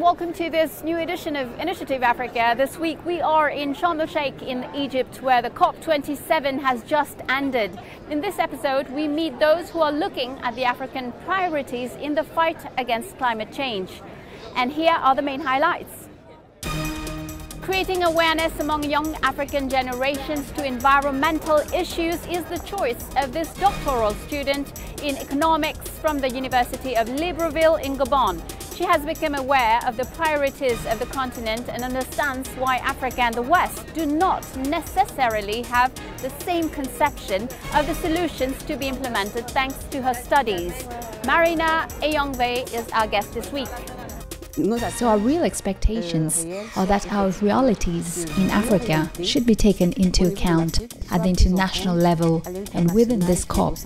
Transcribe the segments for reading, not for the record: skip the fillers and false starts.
welcome to this new edition of Initiative Africa. This week we are in Sharm el-Sheikh in Egypt, where the COP27 has just ended. In this episode, we meet those who are looking at the African priorities in the fight against climate change. And here are the main highlights. Creating awareness among young African generations to environmental issues is the choice of this doctoral student in economics from the University of Libreville in Gabon. She has become aware of the priorities of the continent and understands why Africa and the West do not necessarily have the same conception of the solutions to be implemented thanks to her studies. Marina Eyang Mve is our guest this week. So our real expectations are that our realities in Africa should be taken into account at the international level and within this COP.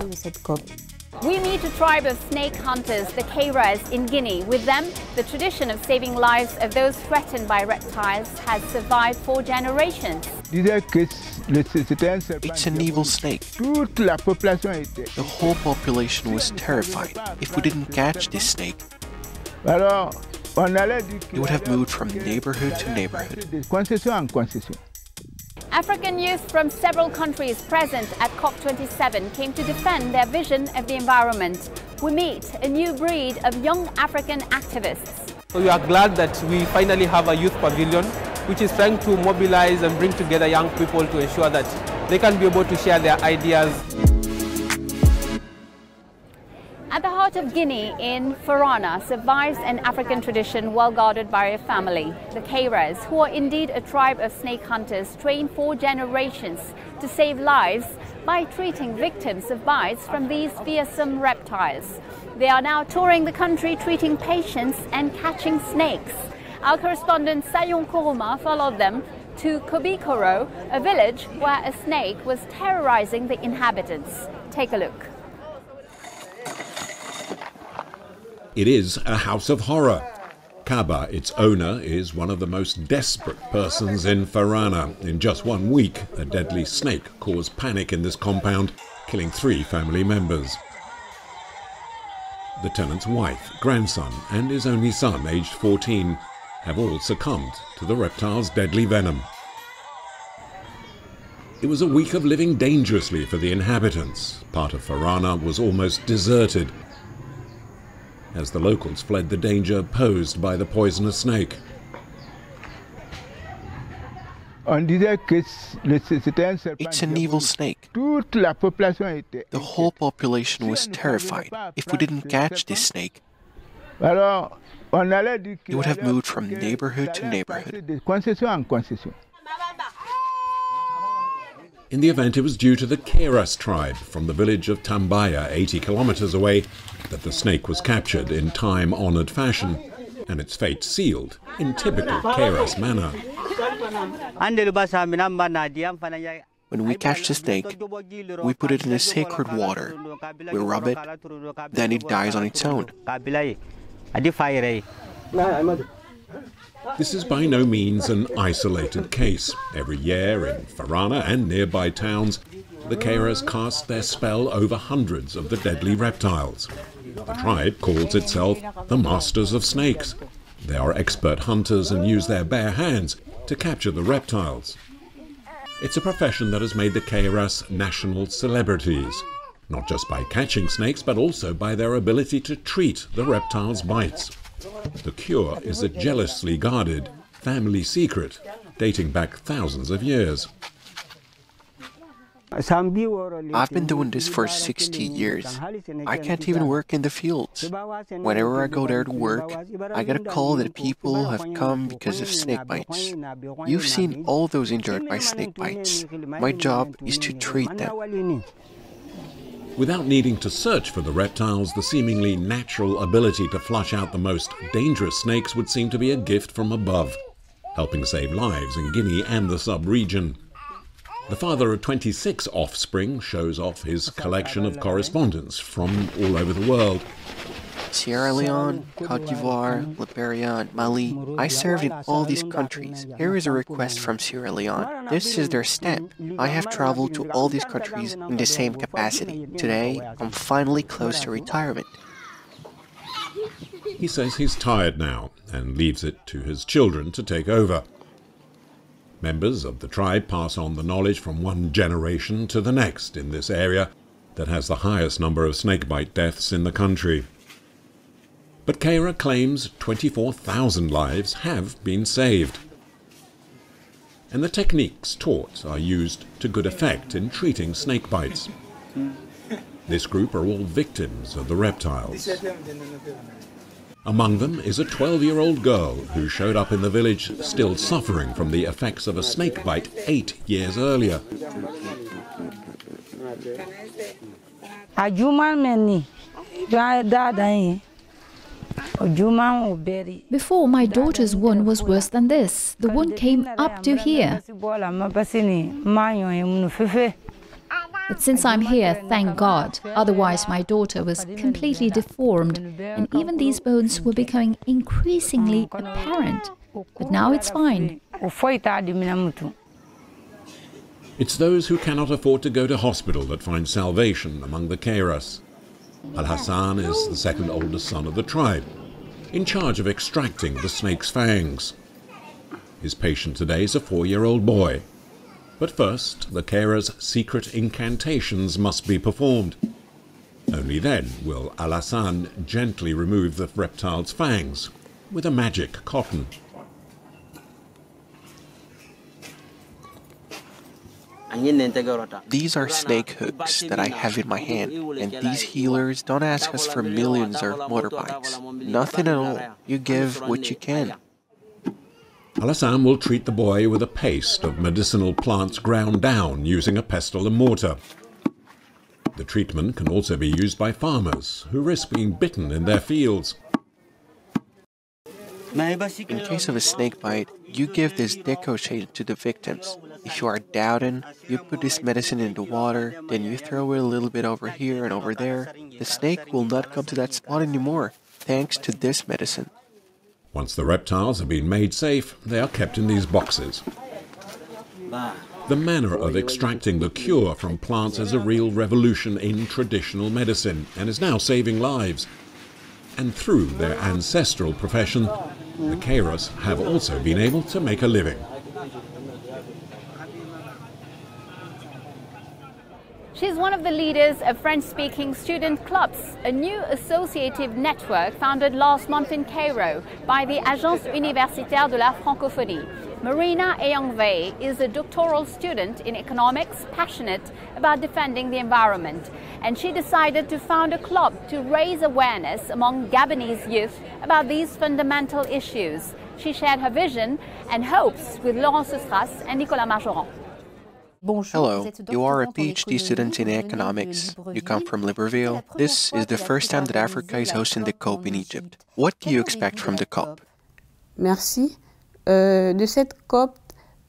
We meet a tribe of snake hunters, the Keiras, in Guinea. With them, the tradition of saving lives of those threatened by reptiles has survived for generations. It's an evil snake. The whole population was terrified. If we didn't catch this snake, it would have moved from neighborhood to neighborhood. African youth from several countries present at COP27 came to defend their vision of the environment. We meet a new breed of young African activists. So we are glad that we finally have a youth pavilion which is trying to mobilize and bring together young people to ensure that they can be able to share their ideas. At the heart of Guinea, in Farana, survives an African tradition well guarded by a family, the Keiras, who are indeed a tribe of snake hunters trained for generations to save lives by treating victims of bites from these fearsome reptiles. They are now touring the country treating patients and catching snakes. Our correspondent Sayon Koroma followed them to Kobikoro, a village where a snake was terrorizing the inhabitants. Take a look. It is a house of horror. Kaba, its owner, is one of the most desperate persons in Farana. In just 1 week, a deadly snake caused panic in this compound, killing 3 family members. The tenant's wife, grandson, and his only son, aged 14, have all succumbed to the reptile's deadly venom. It was a week of living dangerously for the inhabitants. Part of Farana was almost deserted, as the locals fled the danger posed by the poisonous snake. It's an evil snake. The whole population was terrified. If we didn't catch this snake, it would have moved from neighborhood to neighborhood. In the event, it was due to the Keiras tribe from the village of Tambaya, 80 kilometers away, that the snake was captured in time-honored fashion and its fate sealed in typical Keiras manner. When we catch the snake, we put it in a sacred water. We rub it, then it dies on its own. This is by no means an isolated case. Every year in Farana and nearby towns, the Keiras cast their spell over hundreds of the deadly reptiles. The tribe calls itself the Masters of Snakes. They are expert hunters and use their bare hands to capture the reptiles. It's a profession that has made the Keiras national celebrities, not just by catching snakes, but also by their ability to treat the reptiles' bites. The cure is a jealously guarded family secret dating back thousands of years. I've been doing this for 60 years. I can't even work in the fields. Whenever I go there to work, I get a call that people have come because of snake bites. You've seen all those injured by snake bites. My job is to treat them. Without needing to search for the reptiles, the seemingly natural ability to flush out the most dangerous snakes would seem to be a gift from above, helping save lives in Guinea and the sub-region. The father of 26 offspring shows off his collection of correspondence from all over the world. Sierra Leone, Cote d'Ivoire, Liberia, and Mali. I served in all these countries. Here is a request from Sierra Leone. This is their stamp. I have traveled to all these countries in the same capacity. Today, I'm finally close to retirement. He says he's tired now and leaves it to his children to take over. Members of the tribe pass on the knowledge from one generation to the next in this area that has the highest number of snakebite deaths in the country. But Keiras claims 24,000 lives have been saved. And the techniques taught are used to good effect in treating snake bites. This group are all victims of the reptiles. Among them is a 12-year-old girl who showed up in the village still suffering from the effects of a snake bite 8 years earlier. Before, my daughter's wound was worse than this. The wound came up to here. But since I'm here, thank God, otherwise my daughter was completely deformed, and even these bones were becoming increasingly apparent. But now it's fine. It's those who cannot afford to go to hospital that find salvation among the Keiras. Al-Hassan is the second oldest son of the tribe, in charge of extracting the snake's fangs. His patient today is a 4-year-old boy. But first, the Keiras' secret incantations must be performed. Only then will Al-Hassan gently remove the reptile's fangs with a magic cotton. These are snake hooks that I have in my hand, and these healers don't ask us for millions or motorbikes. Nothing at all. You give what you can. Al-Hassan will treat the boy with a paste of medicinal plants ground down using a pestle and mortar. The treatment can also be used by farmers who risk being bitten in their fields. In case of a snake bite, you give this decoction to the victims. If you are doubting, you put this medicine in the water, then you throw it a little bit over here and over there. The snake will not come to that spot anymore, thanks to this medicine. Once the reptiles have been made safe, they are kept in these boxes. The manner of extracting the cure from plants is a real revolution in traditional medicine and is now saving lives. And through their ancestral profession, the Keiras have also been able to make a living. She's one of the leaders of French-speaking student clubs, a new associative network founded last month in Cairo by the Agence Universitaire de la Francophonie. Marina Eyang Mve is a doctoral student in economics, passionate about defending the environment. And she decided to found a club to raise awareness among Gabonese youth about these fundamental issues. She shared her vision and hopes with Laurent Sestras and Nicolas Marjoran. Hello, you are a PhD student in economics. You come from Libreville. This is the first time that Africa is hosting the COP in Egypt. What do you expect from the COP? Merci. De cette COP,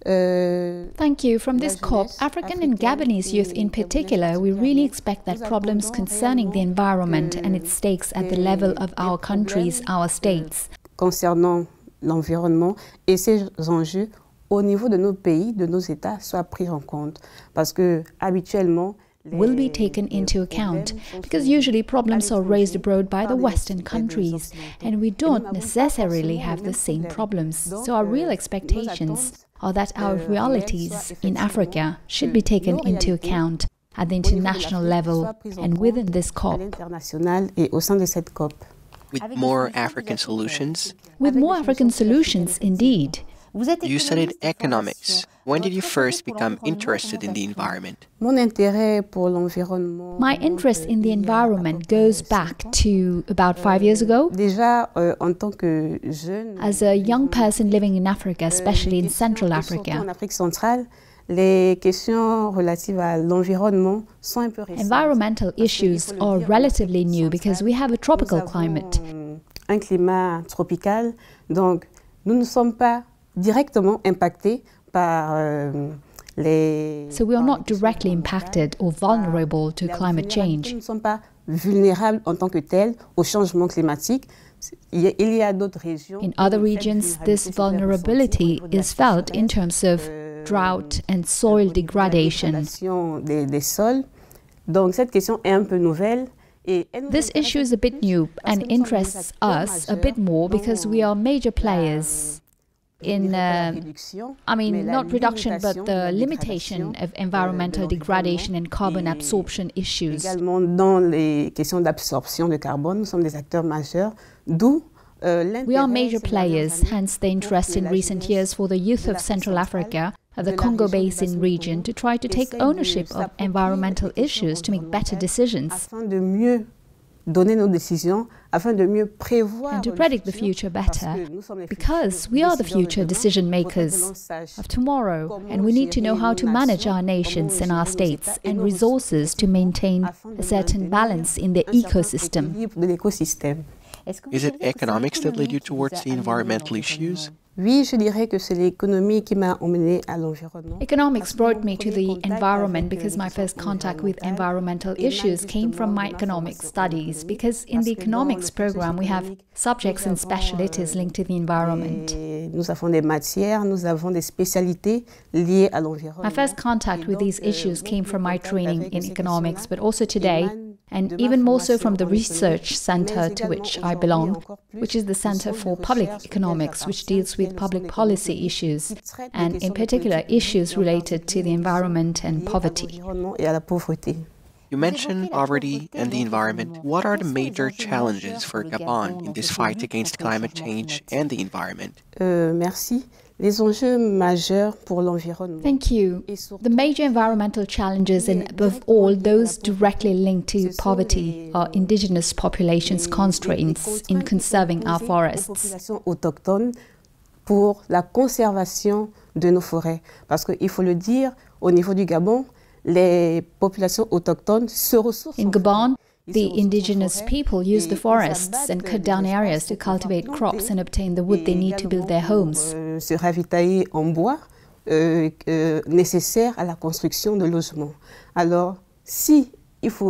Thank you. From this COP, African and Gabonese youth in particular, we really expect that problems concerning the environment and its stakes at the level of our countries, our states, concernant l'environnement et ces enjeux au niveau de nos pays, de nos États, soient pris en compte. Parce que habituellement, will be taken into account, because usually problems are raised abroad by the Western countries, and we don't necessarily have the same problems. So our real expectations are that our realities in Africa should be taken into account at the international level and within this COP. With more African solutions? With more African solutions, indeed. You studied economics. When did you first become interested in the environment? My interest in the environment goes back to about 5 years ago. As a young person living in Africa, especially in Central Africa, environmental issues are relatively new because we have a tropical climate. Un climat tropical, donc nous ne sommes pas directement impactés par So we are not directly impacted or vulnerable to climate change. Nous ne sommes pas vulnérables en tant que tels au changement climatique. Il y a d'autres régions. In other regions, this vulnerability is felt in terms of drought and soil degradation. Des sols. Donc cette question est un peu nouvelle This issue is a bit new and interests us a bit more because we are major players in, not reduction, but the limitation of environmental degradation and carbon absorption issues. Dans les questions d'absorption de carbone, nous sommes des acteurs majeurs, d'où we are major players, hence the interest in recent years for the youth of Central Africa, of the Congo Basin region, to try to take ownership of environmental issues to make better decisions and to predict the future better, because we are the future decision makers of tomorrow, and we need to know how to manage our nations and our states and resources to maintain a certain balance in the ecosystem. Is it economics that led you towards the environmental issues? Economics brought me to the environment because my first contact with environmental issues came from my economics studies, because in the economics program we have subjects and specialties linked to the environment. My first contact with these issues came from my training in economics, but also today, and even more so from the research center to which I belong, which is the Center for Public Economics, which deals with public policy issues, and in particular issues related to the environment and poverty. You mentioned poverty and the environment. What are the major challenges for Gabon in this fight against climate change and the environment? Thank you. The major environmental challenges, and above all those directly linked to poverty, are indigenous populations' constraints in conserving our forests. Pour la conservation de nos forêts. Parce qu'il faut le dire, au niveau du Gabon, les populations autochtones se ressourcent. In Gabon, the indigenous people use the forests and cut down areas to cultivate crops and obtain the wood they need to build their homes. Se ravitailler en bois nécessaire à la construction de logements. Alors, so if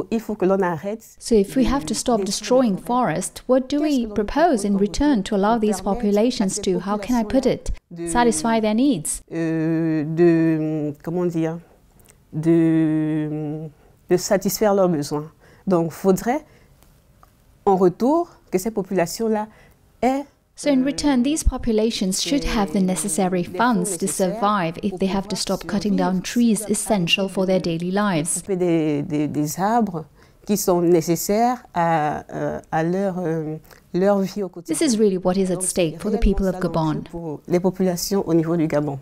we have to stop destroying forests, what do we propose in return to allow these populations to, how can I put it, satisfy their needs? De satisfaire leurs besoins. Donc, faudrait, en retour, que ces populations-là aient. So in return, these populations should have the necessary funds to survive if they have to stop cutting down trees essential for their daily lives. Des arbres qui sont nécessaires à leur vie au quotidien. This is really what is at stake for the people of Gabon. Pour les populations au niveau du Gabon.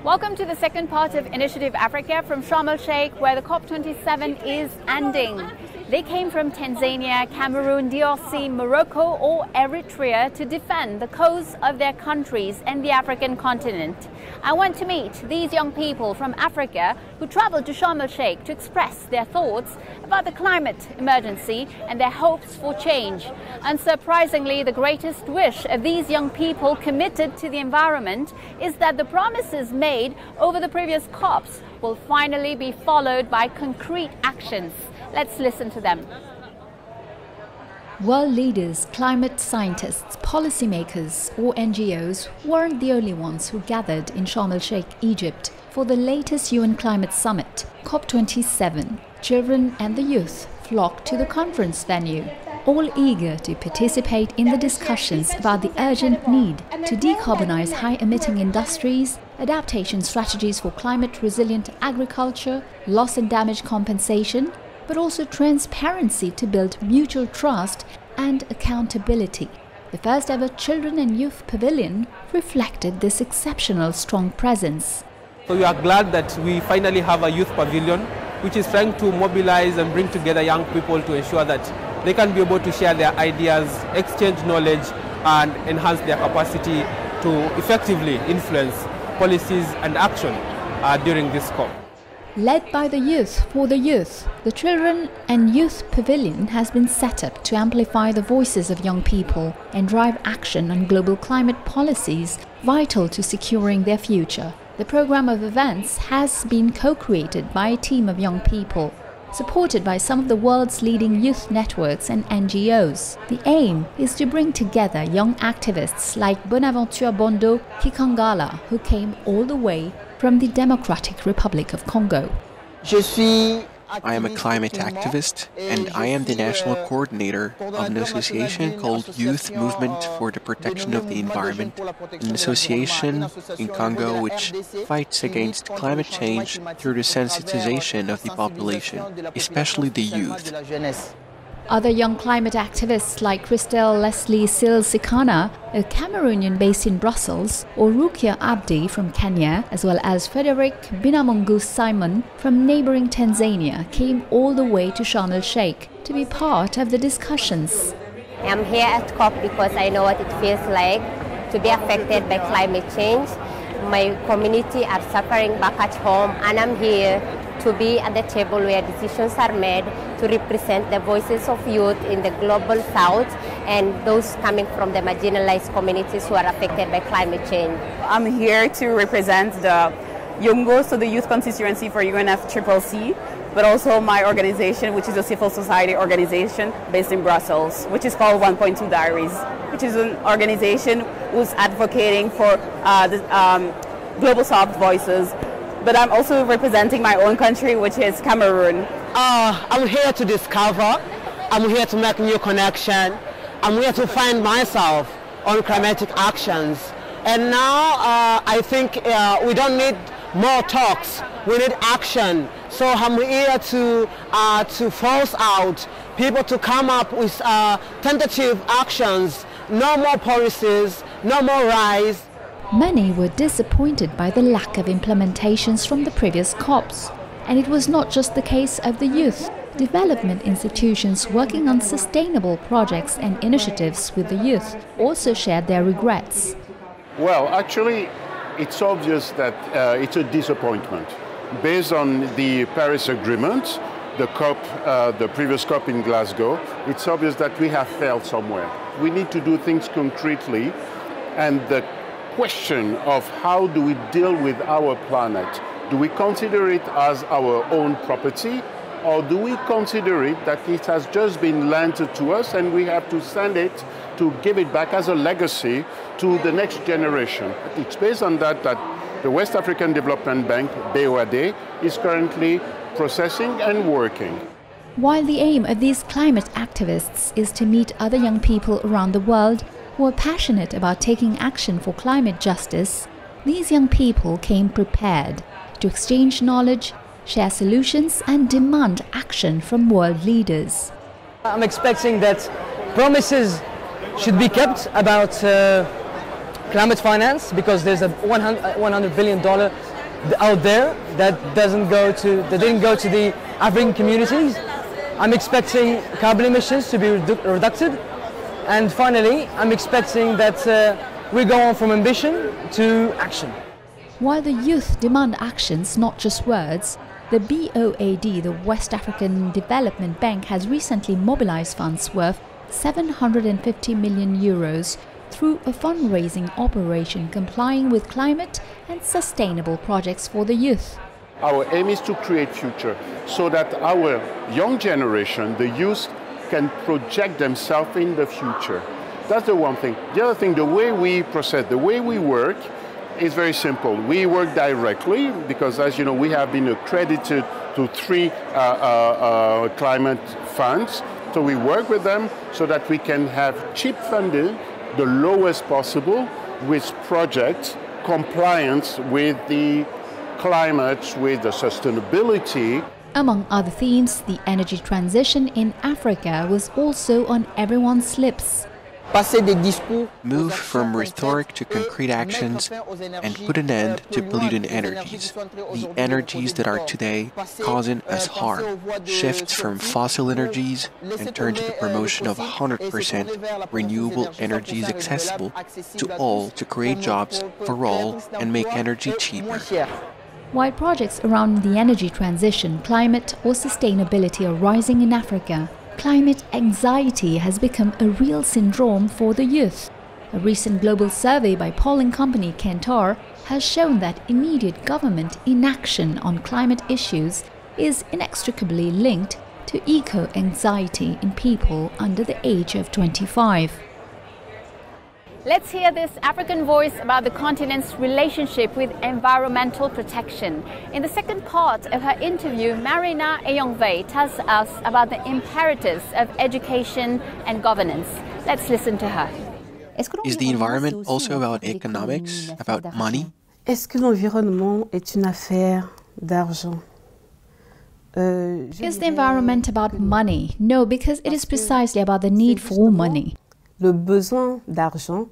Welcome to the second part of Initiative Africa from Sharm el-Sheikh, where the COP27 is ending. They came from Tanzania, Cameroon, DRC, Morocco or Eritrea to defend the cause of their countries and the African continent. I went to meet these young people from Africa who traveled to Sharm el-Sheikh to express their thoughts about the climate emergency and their hopes for change. Unsurprisingly, the greatest wish of these young people committed to the environment is that the promises made over the previous COPs will finally be followed by concrete actions. Let's listen to them. World leaders, climate scientists, policymakers or NGOs weren't the only ones who gathered in Sharm el-Sheikh, Egypt for the latest UN Climate Summit, COP27. Children and the youth flocked to the conference venue, all eager to participate in the discussions about the urgent need to decarbonize high-emitting industries, adaptation strategies for climate-resilient agriculture, loss and damage compensation, but also transparency to build mutual trust and accountability. The first ever Children and Youth Pavilion reflected this exceptional strong presence. So we are glad that we finally have a youth pavilion which is trying to mobilize and bring together young people to ensure that they can be able to share their ideas, exchange knowledge, and enhance their capacity to effectively influence policies and action during this COP. Led by the youth for the youth, the Children and Youth Pavilion has been set up to amplify the voices of young people and drive action on global climate policies vital to securing their future. The program of events has been co-created by a team of young people, supported by some of the world's leading youth networks and NGOs. The aim is to bring together young activists like Bonaventure Bondo Kikangala, who came all the way from the Democratic Republic of Congo. I am a climate activist, and I am the national coordinator of an association called Youth Movement for the Protection of the Environment, an association in Congo which fights against climate change through the sensitization of the population, especially the youth. Other young climate activists like Christelle Leslie Sil-Sikana, a Cameroonian based in Brussels, or Rukia Abdi from Kenya, as well as Frederick Binamungu Simon from neighboring Tanzania, came all the way to Sharm el-Sheikh to be part of the discussions. I'm here at COP because I know what it feels like to be affected by climate change. My community are suffering back at home, and I'm here to be at the table where decisions are made to represent the voices of youth in the global south and those coming from the marginalized communities who are affected by climate change. I'm here to represent the Yongo, so the youth constituency for UNFCCC, but also my organization, which is a civil society organization based in Brussels, which is called 1.2 Diaries, which is an organization who's advocating for the global south voices. But I'm also representing my own country, which is Cameroon. I'm here to discover, I'm here to make new connection, I'm here to find myself on climatic actions. And now I think we don't need more talks, we need action. So I'm here to force out people to come up with tentative actions, no more policies, no more rise. Many were disappointed by the lack of implementations from the previous COPs. And it was not just the case of the youth. Development institutions working on sustainable projects and initiatives with the youth also shared their regrets. Well, actually, it's obvious that it's a disappointment. Based on the Paris Agreement, the COP, the previous COP in Glasgow, it's obvious that we have failed somewhere. We need to do things concretely, and the question of how do we deal with our planet, do we consider it as our own property, or do we consider it that it has just been lent to us and we have to send it to give it back as a legacy to the next generation? It's based on that the West African Development Bank, BOAD, is currently processing and working. While the aim of these climate activists is to meet other young people around the world who are passionate about taking action for climate justice, these young people came prepared to exchange knowledge, share solutions and demand action from world leaders. I'm expecting that promises should be kept about climate finance, because there's a $100 billion out there that didn't go to the African communities. I'm expecting carbon emissions to be reduced. And finally, I'm expecting that we go on from ambition to action. While the youth demand actions, not just words, the BOAD, the West African Development Bank, has recently mobilized funds worth €750 million through a fundraising operation complying with climate and sustainable projects for the youth. Our aim is to create future so that our young generation, the youth, can project themselves in the future. That's the one thing. The other thing, the way we process, the way we work is very simple. We work directly because, as you know, we have been accredited to 3 climate funds. So we work with them so that we can have cheap funding, the lowest possible, with projects compliance with the climate, with the sustainability. Among other themes, the energy transition in Africa was also on everyone's lips. Move from rhetoric to concrete actions and put an end to polluting energies, the energies that are today causing us harm. Shift from fossil energies and turn to the promotion of 100% renewable energies accessible to all to create jobs for all and make energy cheaper. While projects around the energy transition, climate or sustainability are rising in Africa, climate anxiety has become a real syndrome for the youth. A recent global survey by polling company Keiras has shown that immediate government inaction on climate issues is inextricably linked to eco-anxiety in people under the age of 25. Let's hear this African voice about the continent's relationship with environmental protection. In the second part of her interview, Marina Eyang Mve tells us about the imperatives of education and governance. Let's listen to her. Is the environment also about economics, about money? Est-ce que l'environnement est une affaire d'argent? Is the environment about money? No, because it is precisely about the need for money. Le besoin d'argent,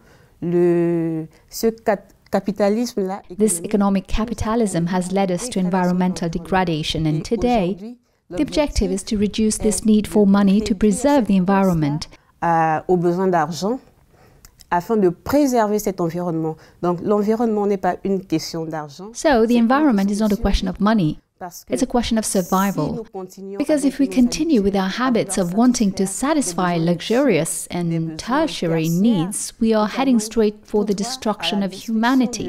This economic capitalism has led us to environmental degradation, and today the objective is to reduce this need for money to preserve the environment. Au besoin d'argent afin de préserver cet environnement. Donc l'environnement n'est pas une question d'argent. So the environment is not a question of money. It's a question of survival. Because if we continue with our habits of wanting to satisfy luxurious and tertiary needs, we are heading straight for the destruction of humanity.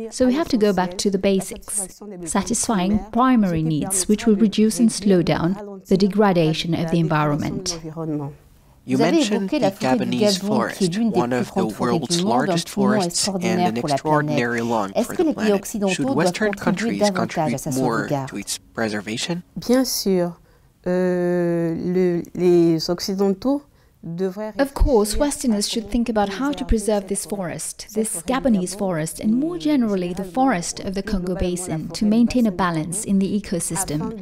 So we have to go back to the basics, satisfying primary needs, which will reduce and slow down the degradation of the environment. You mentioned the Gabonese forest, one of the world's largest forests and an extraordinary long for the planet. Should Western countries contribute more to its preservation? Bien sûr, les Occidentaux Of course, Westerners should think about how to preserve this forest, this Gabonese forest, and more generally the forest of the Congo Basin, to maintain a balance in the ecosystem.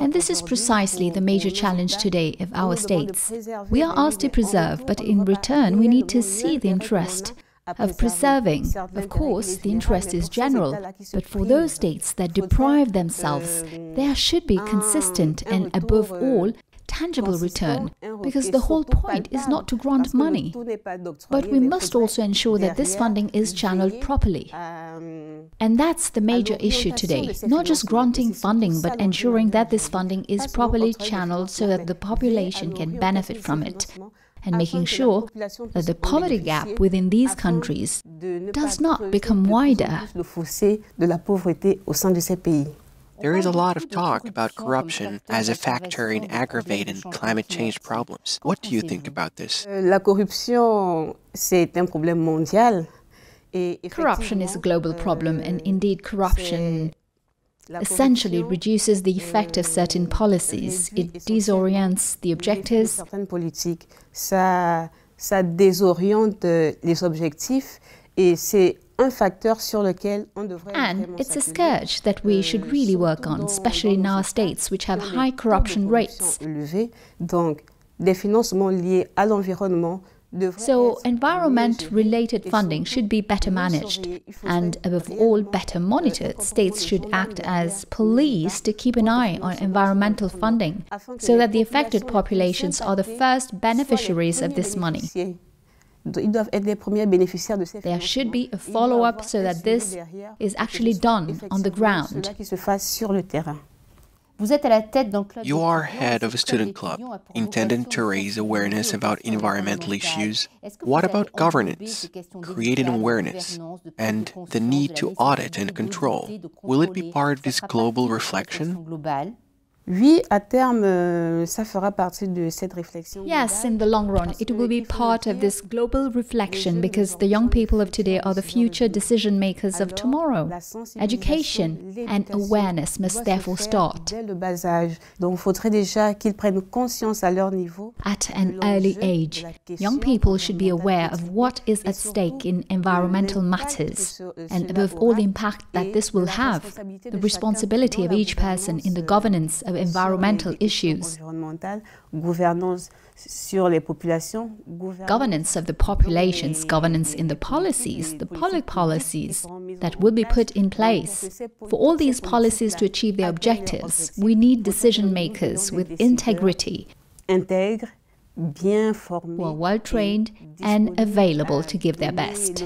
And this is precisely the major challenge today of our states. We are asked to preserve, but in return we need to see the interest of preserving. Of course, the interest is general, but for those states that deprive themselves, there should be consistent and, above all, tangible return, because the whole point is not to grant money, but we must also ensure that this funding is channeled properly. And that's the major issue today, not just granting funding, but ensuring that this funding is properly channeled so that the population can benefit from it, and making sure that the poverty gap within these countries does not become wider. There is a lot of talk about corruption as a factor in aggravating climate change problems. What do you think about this? Corruption is a global problem, and indeed corruption essentially reduces the effect of certain policies. It disorients the objectives. Ça désoriente les objectifs, et c'est un facteur sur lequel on devrait. And it's a scourge that we should really work on, especially in our states which have high corruption rates. Donc, des financements liés à l'environnement. So, environment-related funding should be better managed, and above all, better monitored. States should act as police to keep an eye on environmental funding, so that the affected populations are the first beneficiaries of this money. There should be a follow-up so that this is actually done on the ground. You are head of a student club, intended to raise awareness about environmental issues. What about governance, creating awareness, and the need to audit and control? Will it be part of this global reflection? Oui, à terme, ça fera partie de cette réflexion. Yes, in the long run, it will be part of this global reflection because the young people of today are the future decision makers of tomorrow. Education and awareness must therefore start dès le bas âge. Donc, il faudrait déjà qu'ils prennent conscience à leur niveau. at an early age. Young people should be aware of what is at stake in environmental matters and above all the impact that this will have, the responsibility of each person in the governance of environmental issues, Gouvernance sur les populations, governance of the populations, governance in the policies, the public policies that will be put in place. For all these policies to achieve their objectives, we need decision makers with integrity, intègre, bien formés, who are well trained and available to give their best.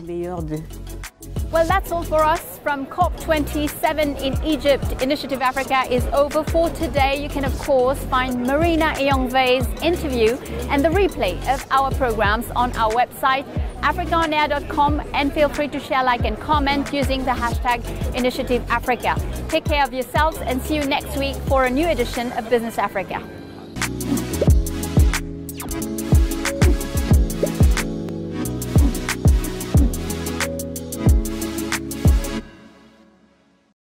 Well, that's all for us from COP27 in Egypt. Initiative Africa is over for today. You can, of course, find Marina Eyang Mve's interview and the replay of our programs on our website, africaonair.com, and feel free to share, like, and comment using the hashtag Initiative Africa. Take care of yourselves and see you next week for a new edition of Business Africa.